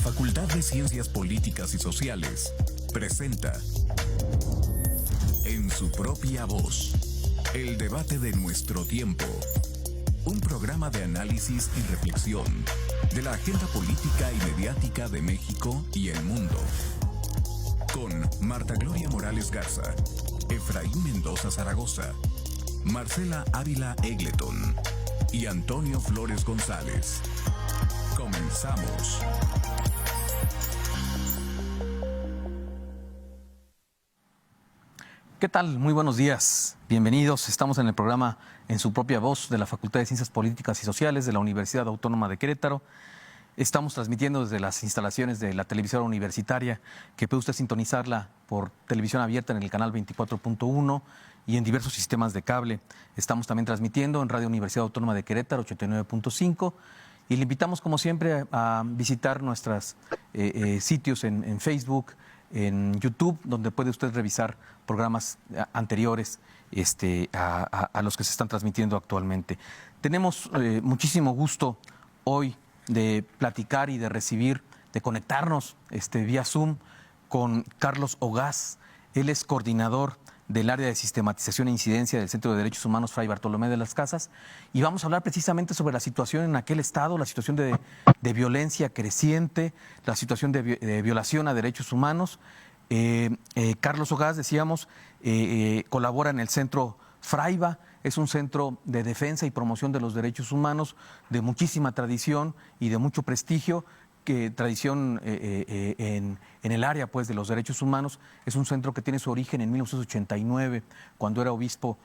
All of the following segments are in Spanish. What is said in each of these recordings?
Facultad de Ciencias Políticas y Sociales presenta En su propia voz, el debate de nuestro tiempo. Un programa de análisis y reflexión de la agenda política y mediática de México y el mundo. Con Marta Gloria Morales Garza, Efraín Mendoza Zaragoza, Marcela Ávila Egleton y Antonio Flores González. Comenzamos. ¿Qué tal? Muy buenos días. Bienvenidos. Estamos en el programa En su propia voz de la Facultad de Ciencias Políticas y Sociales de la Universidad Autónoma de Querétaro. Estamos transmitiendo desde las instalaciones de la televisora universitaria, que puede usted sintonizarla por televisión abierta en el canal 24.1 y en diversos sistemas de cable. Estamos también transmitiendo en Radio Universidad Autónoma de Querétaro 89.5 y le invitamos, como siempre, a visitar nuestros sitios en Facebook, en YouTube, donde puede usted revisar programas anteriores a los que se están transmitiendo actualmente. Tenemos muchísimo gusto hoy de platicar y de recibir, de conectarnos vía Zoom con Carlos Ogaz. Él es coordinador del área de sistematización e incidencia del Centro de Derechos Humanos Fray Bartolomé de las Casas, y vamos a hablar precisamente sobre la situación en aquel estado, la situación de violencia creciente, la situación de violación a derechos humanos. Carlos Ogaz, decíamos, colabora en el Centro Fraiba. Es un centro de defensa y promoción de los derechos humanos de muchísima tradición y de mucho prestigio, tradición en el área, pues, de los derechos humanos. Es un centro que tiene su origen en 1989, cuando era obispo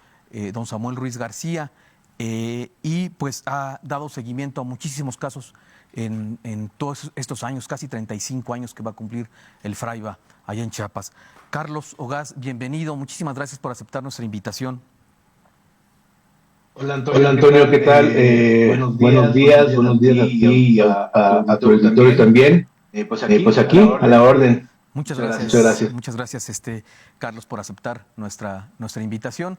don Samuel Ruiz García, y pues ha dado seguimiento a muchísimos casos en todos estos años, casi 35 años que va a cumplir el Fraiba allá en Chiapas. Carlos Ogaz, bienvenido, muchísimas gracias por aceptar nuestra invitación. Hola Antonio, ¿qué tal? Buenos días a ti y a tu auditorio también. Pues aquí, a la orden. Muchas gracias, Carlos, por aceptar nuestra invitación.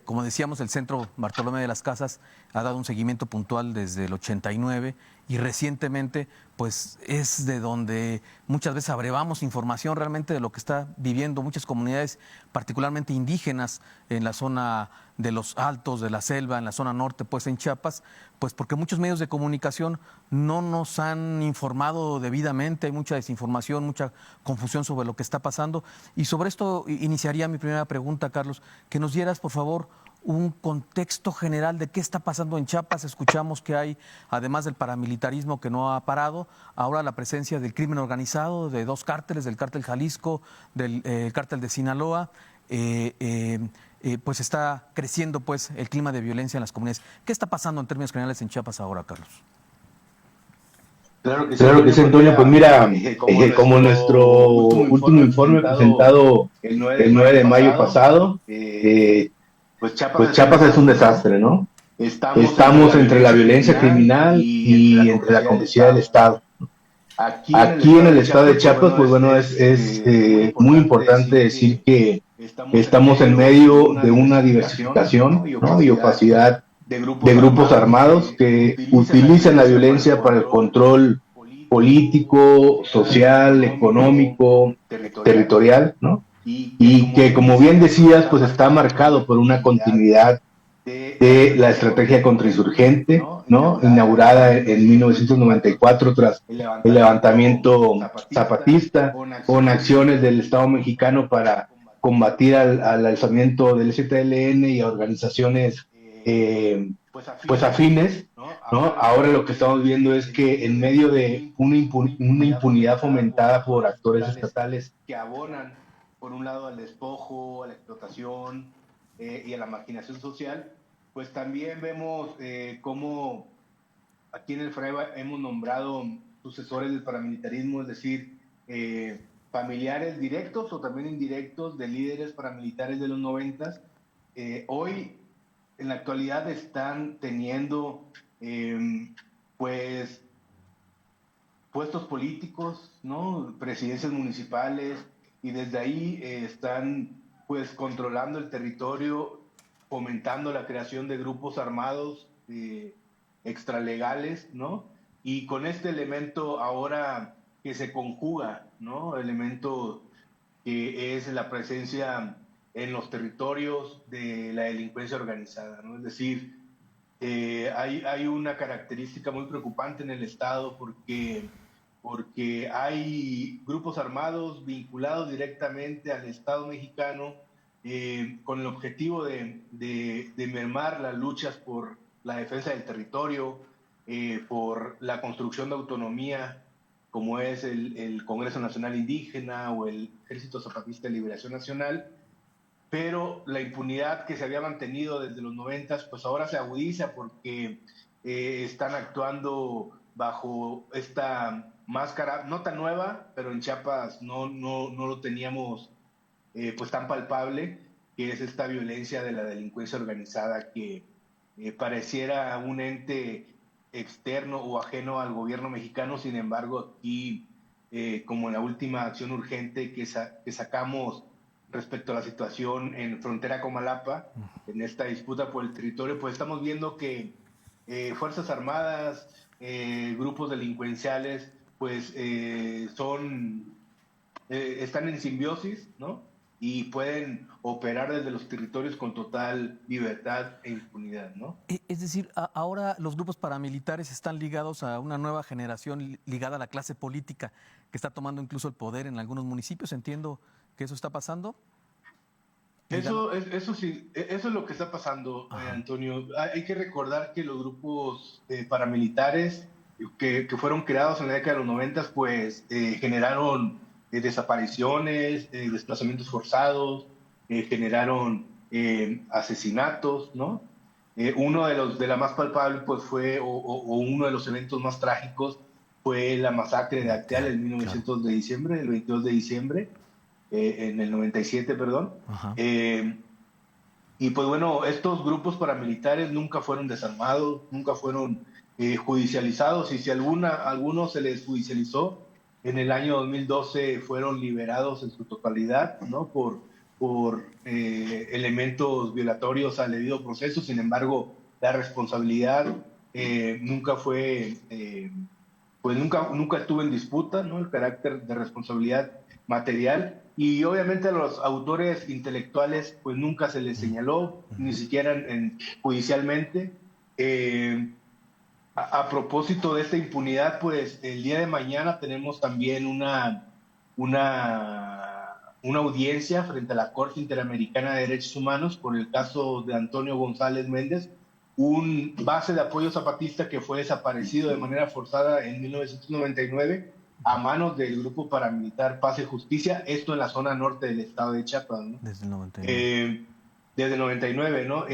Como decíamos, el Centro Bartolomé de las Casas ha dado un seguimiento puntual desde el 89 y recientemente pues es de donde muchas veces abrevamos información realmente de lo que está viviendo muchas comunidades, particularmente indígenas, en la zona de los Altos, de la selva, en la zona norte, pues en Chiapas, pues porque muchos medios de comunicación no nos han informado debidamente, hay mucha desinformación, mucha confusión sobre lo que está pasando. Y sobre esto iniciaría mi primera pregunta, Carlos, que nos dieras, por favor, un contexto general de qué está pasando en Chiapas. Escuchamos que hay, además del paramilitarismo que no ha parado, ahora la presencia del crimen organizado, de dos cárteles, del cártel Jalisco, del cártel de Sinaloa. Pues está creciendo, pues, el clima de violencia en las comunidades. ¿Qué está pasando en términos generales en Chiapas ahora, Carlos? Claro que sí, Antonio. Pues mira, como nuestro último informe presentado el 9 de mayo pasado, pues Chiapas es un desastre, ¿no? Estamos entre la violencia criminal y entre la complicidad del Estado. Aquí en el estado de Chiapas, pues bueno, es muy importante decir que estamos en medio de una diversificación, ¿no?, y opacidad de grupos armados que utilizan la violencia para el control político, social, económico, territorial, ¿no? Y que, como bien decías, pues está marcado por una continuidad de la estrategia contrainsurgente, ¿no?, inaugurada en 1994 tras el levantamiento zapatista, con acciones del Estado mexicano para combatir al alzamiento del ZLN y a organizaciones pues afines, ¿no? Ahora lo que estamos viendo es que en medio de una impunidad fomentada por actores estatales que abonan, por un lado, al despojo, a la explotación y a la marginación social, pues también vemos cómo aquí en el FRAIBA hemos nombrado sucesores del paramilitarismo, es decir, familiares directos o también indirectos de líderes paramilitares de los 90. Hoy, en la actualidad, están teniendo pues puestos políticos, ¿no?, presidencias municipales, y desde ahí están pues controlando el territorio, fomentando la creación de grupos armados extralegales, ¿no?, y con este elemento ahora que se conjuga, ¿no? Elemento que es la presencia en los territorios de la delincuencia organizada, ¿no? Es decir, hay una característica muy preocupante en el Estado porque hay grupos armados vinculados directamente al Estado mexicano con el objetivo de mermar las luchas por la defensa del territorio, por la construcción de autonomía, como es el Congreso Nacional Indígena o el Ejército Zapatista de Liberación Nacional, pero la impunidad que se había mantenido desde los 90, pues ahora se agudiza porque están actuando bajo esta máscara, no tan nueva, pero en Chiapas no lo teníamos pues tan palpable, que es esta violencia de la delincuencia organizada que pareciera un ente externo o ajeno al gobierno mexicano. Sin embargo, aquí, como en la última acción urgente que sacamos respecto a la situación en frontera con Malapa, en esta disputa por el territorio, pues estamos viendo que Fuerzas Armadas, grupos delincuenciales, pues están en simbiosis, ¿no? Y pueden operar desde los territorios con total libertad e impunidad, ¿no? Es decir, ahora los grupos paramilitares están ligados a una nueva generación ligada a la clase política que está tomando incluso el poder en algunos municipios. Entiendo que eso está pasando. Eso sí, eso es lo que está pasando, Antonio. Hay que recordar que los grupos paramilitares que fueron creados en la década de los 90, pues generaron desapariciones, desplazamientos forzados, generaron asesinatos, ¿no? Uno de la más palpable, pues fue, o uno de los eventos más trágicos, fue la masacre de Acteal el 1900 de diciembre, el 22 de diciembre, en el 97, perdón. Y pues bueno, estos grupos paramilitares nunca fueron desarmados, nunca fueron judicializados, y si algunos se les judicializó, en el año 2012 fueron liberados en su totalidad, ¿no? Por elementos violatorios al debido proceso. Sin embargo, la responsabilidad nunca fue, pues nunca estuvo en disputa, ¿no? El carácter de responsabilidad material, y obviamente a los autores intelectuales pues nunca se les señaló, ni siquiera judicialmente. A propósito de esta impunidad, pues el día de mañana tenemos también una audiencia frente a la Corte Interamericana de Derechos Humanos por el caso de Antonio González Méndez, un base de apoyo zapatista que fue desaparecido de manera forzada en 1999 a manos del grupo paramilitar Paz y Justicia, esto en la zona norte del estado de Chiapas, ¿no? Desde el 99. Desde el 99, ¿no?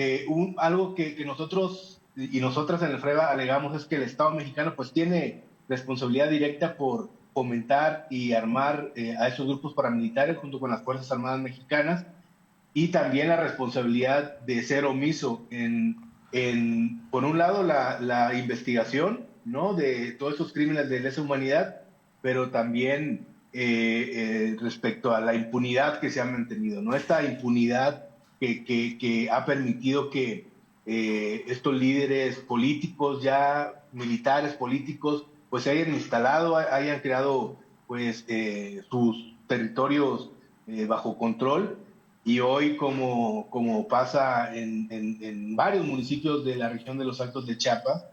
Algo que nosotros y nosotras en el FREVA alegamos es que el Estado mexicano pues tiene responsabilidad directa por fomentar y armar a esos grupos paramilitares junto con las Fuerzas Armadas mexicanas, y también la responsabilidad de ser omiso por un lado, la investigación, ¿no? De todos esos crímenes de lesa humanidad, pero también respecto a la impunidad que se ha mantenido, ¿no? Esta impunidad que ha permitido que estos líderes políticos, ya militares políticos, pues se hayan instalado, hayan creado pues sus territorios bajo control, y hoy como pasa en varios municipios de la región de los Altos de Chiapas,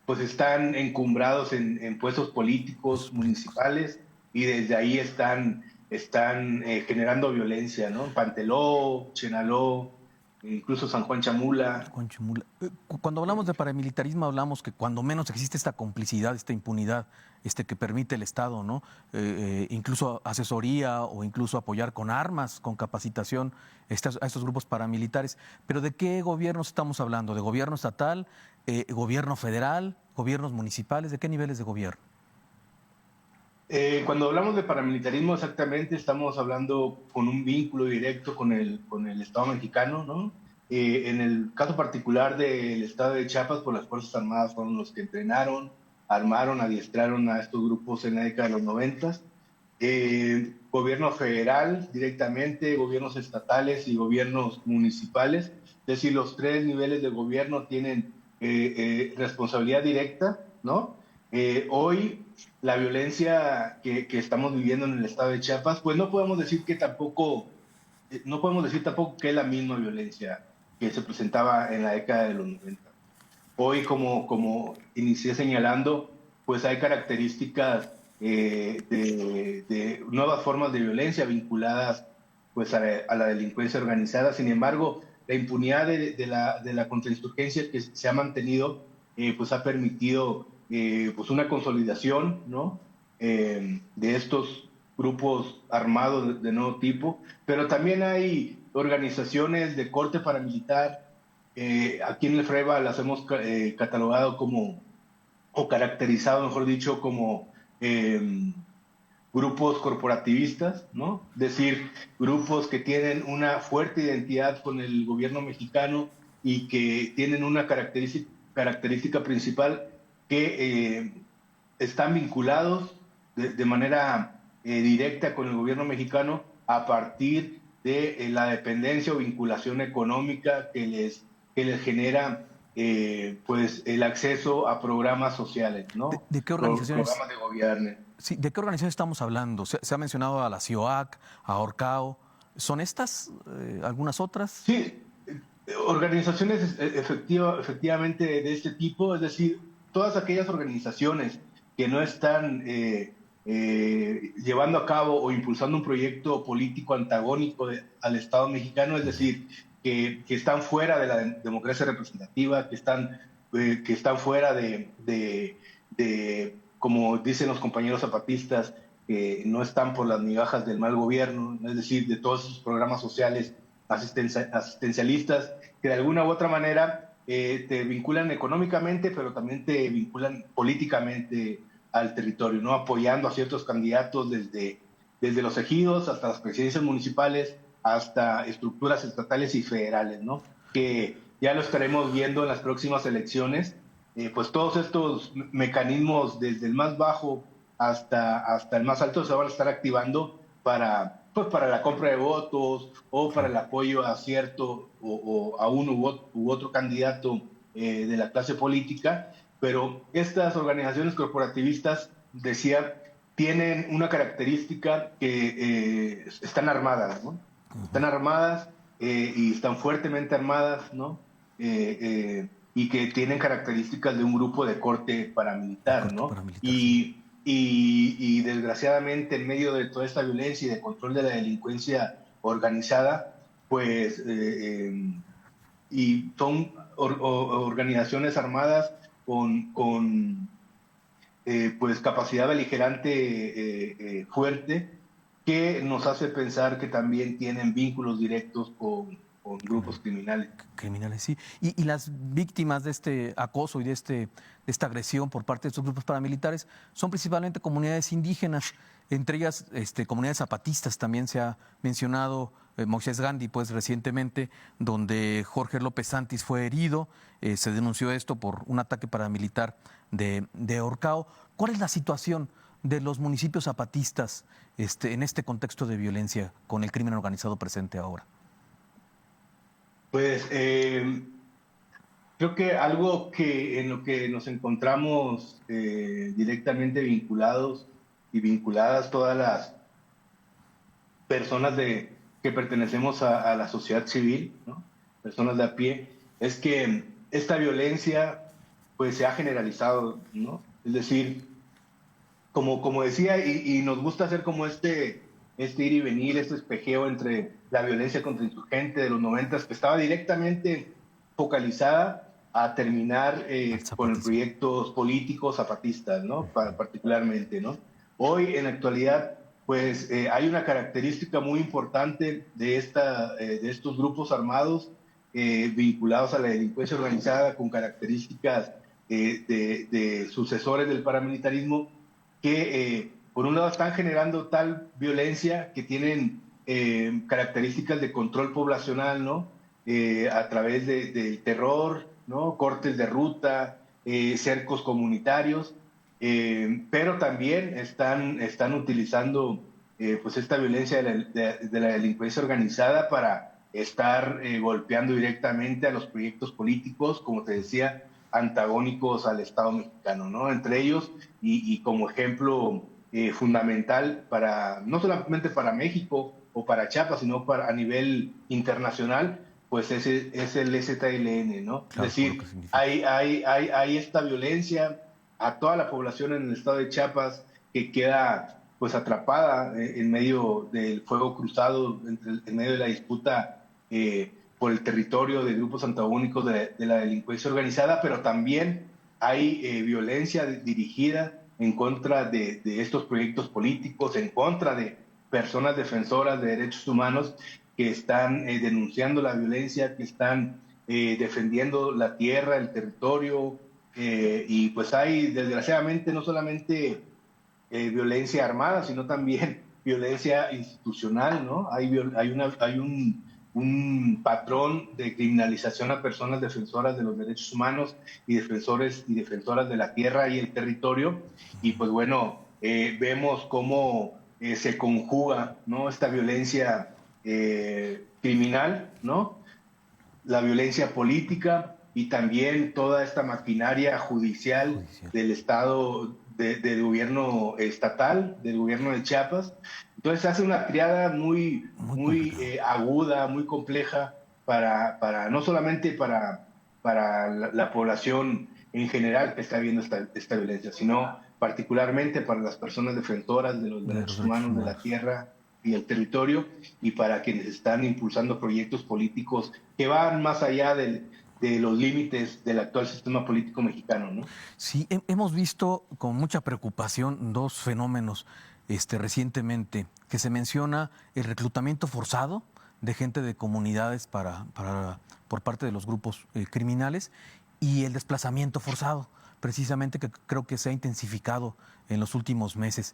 pues están encumbrados en puestos políticos municipales, y desde ahí están generando violencia, ¿no? Panteló, Chenaló, incluso San Juan Chamula. Cuando hablamos de paramilitarismo hablamos que cuando menos existe esta complicidad, esta impunidad que permite el Estado, ¿no? Incluso asesoría o incluso apoyar con armas, con capacitación a estos grupos paramilitares. Pero ¿de qué gobiernos estamos hablando? ¿De gobierno estatal, gobierno federal, gobiernos municipales? ¿De qué niveles de gobierno? Cuando hablamos de paramilitarismo, exactamente estamos hablando con un vínculo directo con el Estado mexicano, ¿no? En el caso particular del Estado de Chiapas, pues las Fuerzas Armadas fueron los que entrenaron, armaron, adiestraron a estos grupos en la década de los 90. Gobierno federal directamente, gobiernos estatales y gobiernos municipales. Es decir, los tres niveles de gobierno tienen responsabilidad directa, ¿no? Hoy la violencia que estamos viviendo en el estado de Chiapas, pues no podemos decir que es la misma violencia que se presentaba en la década de los 90. Hoy, como inicié señalando, pues hay características de nuevas formas de violencia vinculadas pues a la delincuencia organizada. Sin embargo, la impunidad de la contrainsurgencia que se ha mantenido pues ha permitido pues una consolidación, ¿no? De estos grupos armados de nuevo tipo, pero también hay organizaciones de corte paramilitar. Aquí en el FREVA las hemos catalogado como, o caracterizado, mejor dicho, como grupos corporativistas, ¿no? Es decir, grupos que tienen una fuerte identidad con el gobierno mexicano y que tienen una característica principal que están vinculados de manera directa con el gobierno mexicano a partir de la dependencia o vinculación económica que les genera pues el acceso a programas sociales, ¿no? ¿De qué organizaciones? Programas de gobierno. Sí, ¿de qué organizaciones estamos hablando? Se ha mencionado a la CIOAC, a Orcao. ¿Son estas algunas otras? Sí, organizaciones efectivamente de este tipo, es decir, todas aquellas organizaciones que no están llevando a cabo o impulsando un proyecto político antagónico al Estado mexicano, es decir, que están fuera de la democracia representativa, que están fuera como dicen los compañeros zapatistas, que no están por las migajas del mal gobierno, es decir, de todos esos programas sociales asistencialistas que de alguna u otra manera te vinculan económicamente, pero también te vinculan políticamente al territorio, ¿no? Apoyando a ciertos candidatos desde los ejidos hasta las presidencias municipales, hasta estructuras estatales y federales, ¿no? Que ya lo estaremos viendo en las próximas elecciones. Pues todos estos mecanismos, desde el más bajo hasta el más alto, se van a estar activando pues para la compra de votos o para el apoyo a cierto o a uno u otro candidato de la clase política. Pero estas organizaciones corporativistas, decía, tienen una característica que están armadas, ¿no? Están armadas y están fuertemente armadas, ¿no? Y que tienen características de un grupo de corte paramilitar, ¿no? Paramilitar, sí. Y desgraciadamente en medio de toda esta violencia y de control de la delincuencia organizada, pues, y son organizaciones armadas con pues capacidad beligerante fuerte, que nos hace pensar que también tienen vínculos directos con grupos criminales. Criminales, sí. Y las víctimas de este acoso y de esta agresión por parte de estos grupos paramilitares son principalmente comunidades indígenas, entre ellas comunidades zapatistas. También se ha mencionado Moisés Gandhi, pues recientemente, donde Jorge López Santis fue herido. Se denunció esto por un ataque paramilitar de Orcao. ¿Cuál es la situación de los municipios zapatistas en este contexto de violencia con el crimen organizado presente ahora? Pues creo que algo en lo que nos encontramos directamente vinculados y vinculadas todas las personas que pertenecemos a la sociedad civil, ¿no? Personas de a pie, es que esta violencia pues se ha generalizado, ¿no? Es decir, como decía, y nos gusta hacer como este ir y venir, este espejeo entre la violencia contra insurgente de los 90, que estaba directamente focalizada a terminar con proyectos políticos zapatistas, ¿no? Particularmente, ¿no? Hoy, en la actualidad, pues hay una característica muy importante de estos grupos armados vinculados a la delincuencia organizada, con características de sucesores del paramilitarismo, que por un lado están generando tal violencia que tienen características de control poblacional, ¿no? A través del terror, ¿no? Cortes de ruta, cercos comunitarios, pero también están utilizando pues esta violencia de la delincuencia organizada para estar golpeando directamente a los proyectos políticos, como te decía, antagónicos al Estado mexicano, ¿no? Entre ellos, y como ejemplo fundamental para, no solamente para México o para Chiapas, sino a nivel internacional, pues es el ZLN, ¿no? Claro, Es por lo que decir, significa. hay esta violencia a toda la población en el estado de Chiapas que queda pues atrapada en medio del fuego cruzado, en medio de la disputa por el territorio de grupos antagónicos de la delincuencia organizada, pero también hay violencia dirigida en contra de estos proyectos políticos, en contra de personas defensoras de derechos humanos que están denunciando la violencia, que están defendiendo la tierra, el territorio, y pues hay desgraciadamente no solamente violencia armada, sino también violencia institucional, ¿no? Hay un patrón de criminalización a personas defensoras de los derechos humanos y defensores y defensoras de la tierra y el territorio, y pues bueno, vemos cómo se conjuga, ¿no? Esta violencia criminal, ¿no? La violencia política y también toda esta maquinaria judicial del Estado, del gobierno estatal, del gobierno de Chiapas. Entonces se hace una triada muy aguda, muy compleja no solamente para la población en general que está viendo esta violencia, sino particularmente para las personas defensoras de los De los derechos derechos humanos, de la humanos. tierra y el territorio, y para quienes están impulsando proyectos políticos que van más allá de los límites del actual sistema político mexicano, ¿no? Sí, hemos visto con mucha preocupación dos fenómenos recientemente, que se menciona el reclutamiento forzado de gente de comunidades por parte de los grupos criminales y el desplazamiento forzado, precisamente que creo que se ha intensificado en los últimos meses.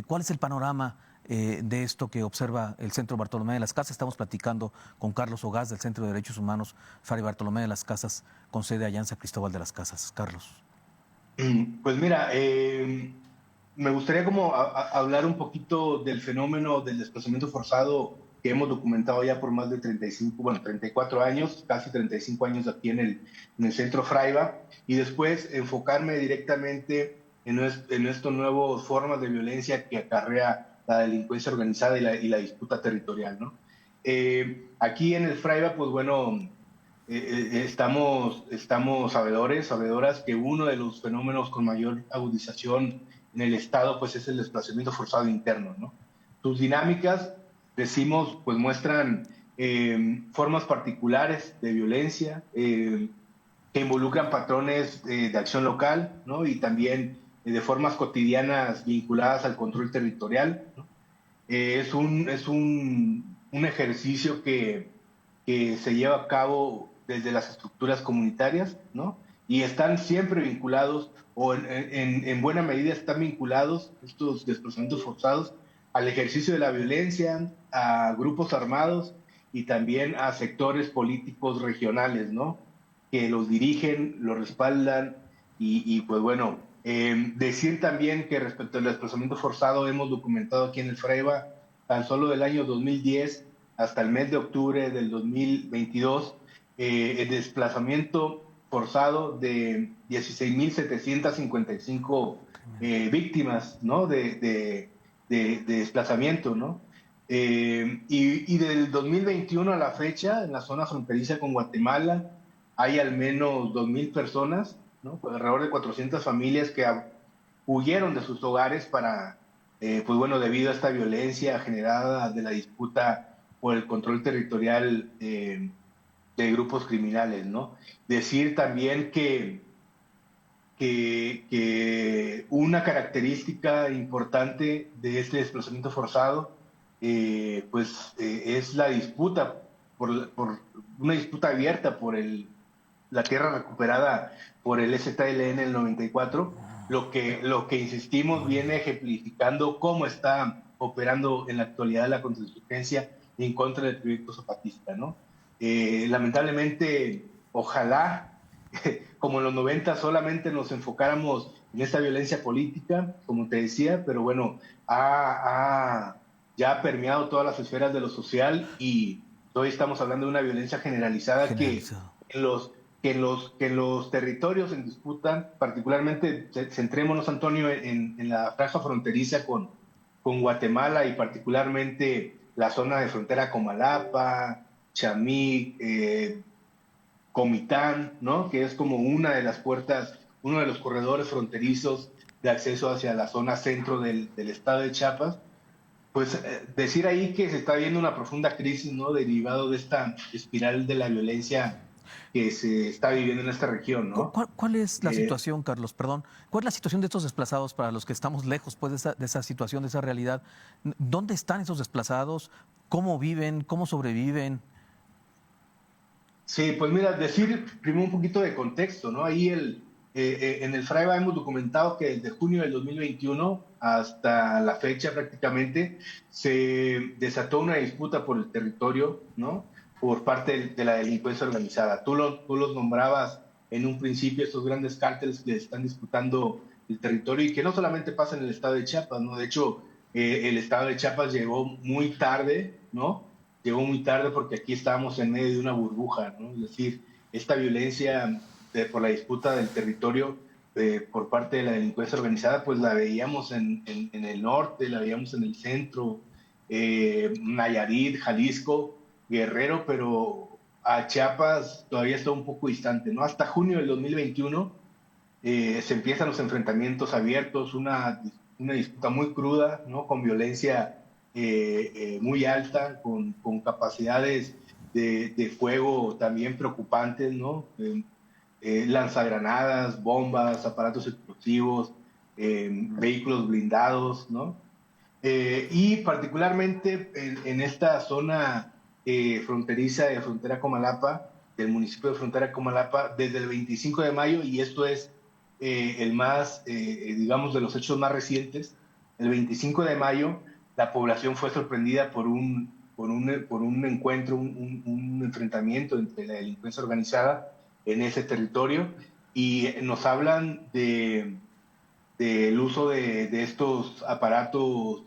¿Cuál es el panorama de esto que observa el Centro Bartolomé de las Casas? Estamos platicando con Carlos Ogaz del Centro de Derechos Humanos Fray Bartolomé de las Casas, con sede allá en San Cristóbal de las Casas. Carlos. Pues mira, me gustaría como hablar un poquito del fenómeno del desplazamiento forzado que hemos documentado ya por más de 34 años, casi 35 años aquí en el Centro Fraiba, y después enfocarme directamente en estas nuevas formas de violencia que acarrea la delincuencia organizada y la disputa territorial, ¿no? Aquí en el Fraiba, pues bueno, estamos sabedoras que uno de los fenómenos con mayor agudización en el Estado pues es el desplazamiento forzado interno, ¿no? Sus dinámicas, decimos, pues muestran formas particulares de violencia que involucran patrones de acción local, ¿no? Y también de formas cotidianas vinculadas al control territorial, ¿no? Es un ejercicio que se lleva a cabo desde las estructuras comunitarias, ¿no? Y están siempre vinculados, o en buena medida están vinculados estos desplazamientos forzados al ejercicio de la violencia, a grupos armados y también a sectores políticos regionales, ¿no? Que los dirigen, los respaldan y pues bueno, decir también que respecto al desplazamiento forzado hemos documentado aquí en el Fraiba tan solo del año 2010 hasta el mes de octubre del 2022, el desplazamiento forzado de 16.755 víctimas, ¿no? de desplazamiento, ¿no? Y del 2021 a la fecha, en la zona fronteriza con Guatemala, hay al menos 2.000 personas, ¿no? Pues alrededor de 400 familias que huyeron de sus hogares pues bueno, debido a esta violencia generada de la disputa por el control territorial de grupos criminales, ¿no? Decir también que una característica importante de este desplazamiento forzado es la disputa, por una disputa abierta por la tierra recuperada por el ZLN en el 94, lo que insistimos viene ejemplificando cómo está operando en la actualidad la contrainsurgencia en contra del proyecto zapatista, ¿no? Lamentablemente, ojalá como en los 90 solamente nos enfocáramos en esta violencia política, como te decía, pero bueno, ya ha permeado todas las esferas de lo social y hoy estamos hablando de una violencia generalizada que Generalizado. que los territorios en disputa, particularmente, centrémonos, Antonio, en la franja fronteriza con Guatemala y particularmente la zona de frontera Comalapa, Chamí, Comitán, ¿no? Que es como una de las puertas, uno de los corredores fronterizos de acceso hacia la zona centro del estado de Chiapas. Pues decir ahí que se está viendo una profunda crisis, ¿no? Derivado de esta espiral de la violencia que se está viviendo en esta región, ¿no? ¿Cuál es la situación, Carlos? Perdón. ¿Cuál es la situación de estos desplazados para los que estamos lejos pues, de esa situación, de esa realidad? ¿Dónde están esos desplazados? ¿Cómo viven? ¿Cómo sobreviven? Sí, pues mira, decir primero un poquito de contexto, ¿no? Ahí en el Fraiba hemos documentado que desde junio del 2021 hasta la fecha prácticamente se desató una disputa por el territorio, ¿no? Por parte de la delincuencia organizada. Tú los nombrabas en un principio, estos grandes cárteles que están disputando el territorio y que no solamente pasa en el estado de Chiapas, ¿no? De hecho, el estado de Chiapas llegó muy tarde, ¿no? Llegó muy tarde porque aquí estábamos en medio de una burbuja, ¿no? Es decir, esta violencia por la disputa del territorio por parte de la delincuencia organizada, pues la veíamos en el norte, la veíamos en el centro, Nayarit, Jalisco, Guerrero, pero a Chiapas todavía está un poco distante, ¿no? Hasta junio del 2021 se empiezan los enfrentamientos abiertos, una disputa muy cruda, ¿no? Con violencia muy alta, con capacidades de fuego también preocupantes, ¿no? Lanzagranadas, bombas, aparatos explosivos, vehículos blindados, ¿no? Y particularmente en esta zona fronteriza de Frontera Comalapa, del municipio de Frontera Comalapa, desde el 25 de mayo, y esto es el más, digamos, de los hechos más recientes, el 25 de mayo, la población fue sorprendida por un encuentro, un enfrentamiento entre la delincuencia organizada en ese territorio, y nos hablan del uso de estos aparatos,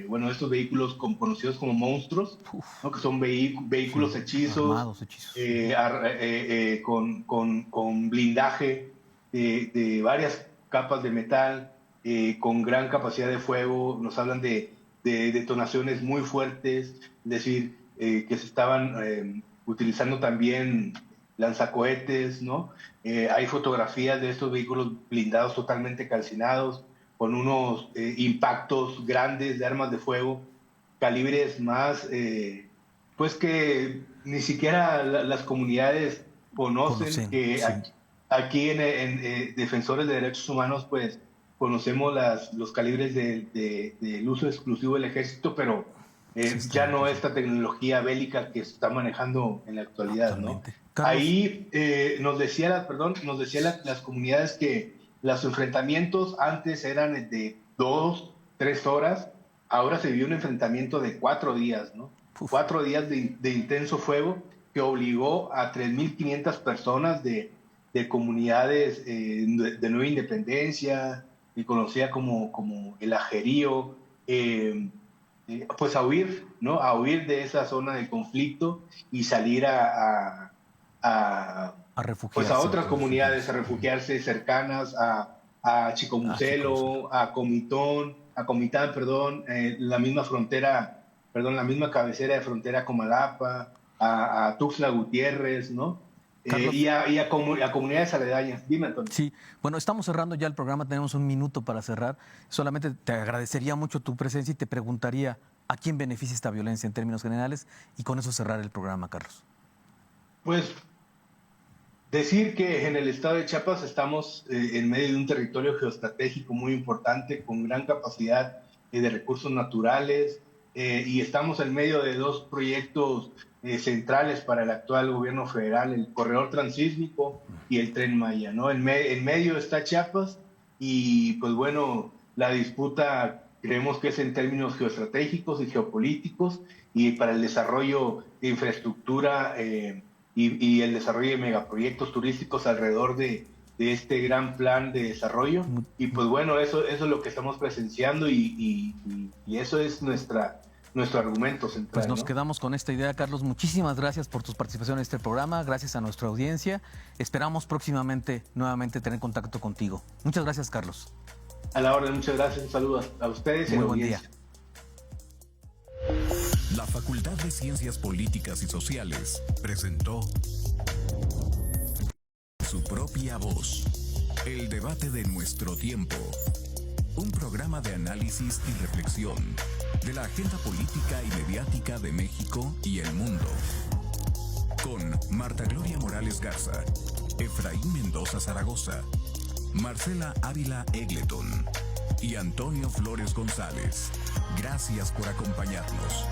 bueno, estos vehículos conocidos como monstruos, ¿no? Que son vehículos hechizos, armados, hechizos. Con blindaje de varias capas de metal, con gran capacidad de fuego. Nos hablan de detonaciones muy fuertes, es decir, que se estaban utilizando también lanzacohetes, ¿no? Hay fotografías de estos vehículos blindados totalmente calcinados, con unos impactos grandes de armas de fuego, calibres más, pues que ni siquiera las comunidades conocen, que sí. aquí en Defensores de Derechos Humanos, pues conocemos los calibres del uso exclusivo del ejército, pero ya no esta tecnología bélica que se está manejando en la actualidad, ¿no? Carlos. Ahí nos decía las comunidades que los enfrentamientos antes eran de 2, 3 horas, ahora se vivió un enfrentamiento de 4 días, ¿no? 4 días de intenso fuego que obligó a 3.500 personas de comunidades de Nueva Independencia, y conocida como el Ajerío, pues a huir, ¿no? A huir de esa zona de conflicto y salir a refugiarse, pues a otras comunidades, a refugiarse cercanas a Chicomucelo, a Comitán, perdón, la misma frontera, perdón, la misma cabecera de frontera Comalapa, a Tuxtla Gutiérrez, ¿no? Y a comunidades aledañas. Dime, Antonio. Sí, bueno, estamos cerrando ya el programa, tenemos un minuto para cerrar. Solamente te agradecería mucho tu presencia y te preguntaría a quién beneficia esta violencia en términos generales y con eso cerrar el programa, Carlos. Pues decir que en el estado de Chiapas estamos en medio de un territorio geoestratégico muy importante, con gran capacidad de recursos naturales, y estamos en medio de 2 proyectos centrales para el actual gobierno federal, el corredor transísmico y el Tren Maya, ¿no? En medio está Chiapas y pues bueno, la disputa creemos que es en términos geoestratégicos y geopolíticos y para el desarrollo de infraestructura y el desarrollo de megaproyectos turísticos alrededor de este gran plan de desarrollo. Y pues bueno, eso es lo que estamos presenciando y eso es nuestra nuestro argumento central. Pues nos quedamos con esta idea, Carlos. Muchísimas gracias por tu participación en este programa, gracias a nuestra audiencia. Esperamos próximamente nuevamente tener contacto contigo. Muchas gracias, Carlos. A la orden, muchas gracias. Un saludo a ustedes y a la audiencia. Buen día. La Facultad de Ciencias Políticas y Sociales presentó Su propia voz. El debate de nuestro tiempo. Un programa de análisis y reflexión de la agenda política y mediática de México y el mundo. Con Marta Gloria Morales Garza, Efraín Mendoza Zaragoza, Marcela Ávila Egleton y Antonio Flores González. Gracias por acompañarnos.